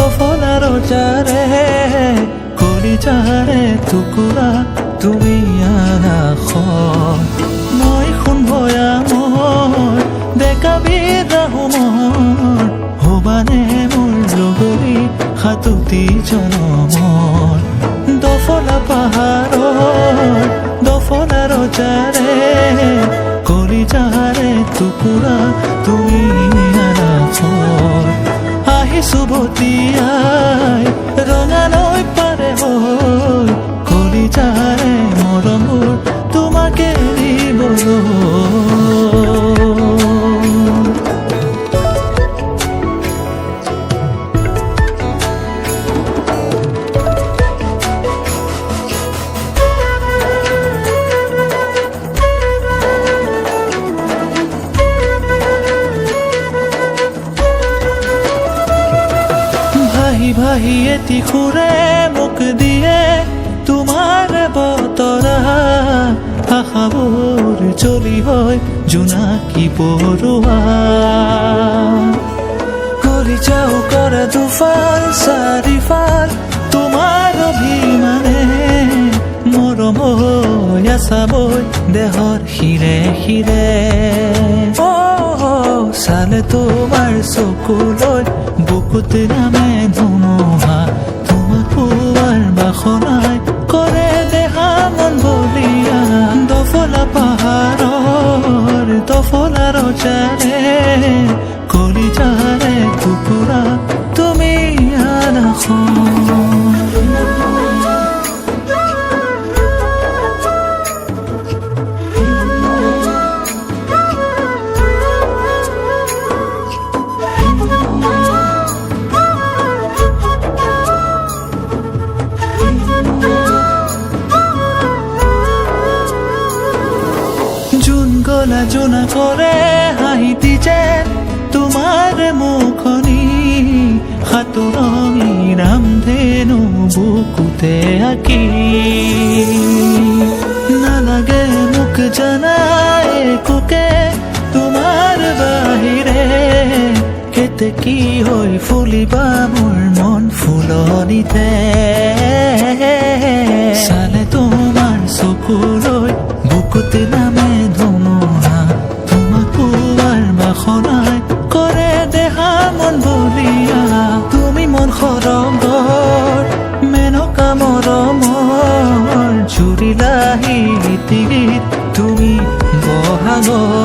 দফলাৰ চাৰে কলিজাৰে টুকুৰা তুমি আৰাখ মই শুনবয়া মই দেখাবি ৰাহুমৰ হবানে মোৰ লগৰী সাতুতি জনমৰ দফলা পাহাৰৰ দফলাৰ চাৰে কলিজাৰে টুকুৰা তুমি আৰাখ আহিছো বতিয়াই ৰঙালৈ পাৰে হৈ কলিজাৰে মৰমৰ তোমাকে দিবলৈ ভাহি এটি খুৰে মোক দিয়ে তোমাৰ বতৰা আশাবোৰ চলি হয় জোনাকী পৰুৱা কৰি যাও কৰা দুফাল চাৰিফাল তোমাৰ অভিমানে মৰম হৈ আছাবৈ দেহৰ শিৰে শিৰে চালে তোমাৰ চকুলৈ বুকুত নামে ধুমুহা তোমাক পোৱাৰ বাসনাই কৰে দেহা মন বলিয়া দফলা পাহাৰৰ দফলাৰ চাৰে কলিজাৰে টুকুৰা তুমি আৰাখ গলা জোনা কৰে হাঁহিতি যে তোমাৰ মুখনি সাতুৰঙী ৰামধেনু বুকুতে আঁকি নালাগে মোক জানাই কোকে তোমাৰ বাহিৰে কেতেকী হৈ ফুলিবা মোৰ মন ফুলনিতে চালে তোমাৰ চকুলৈ বুকুত নামে ধুমুহা তোমাক পোৱাৰ বাসনাই কৰে দেহা মন বলিয়া তুমি মন সৰগৰ মেনকা মৰমৰ জুৰিলাহি গীত তুমি বহাগৰ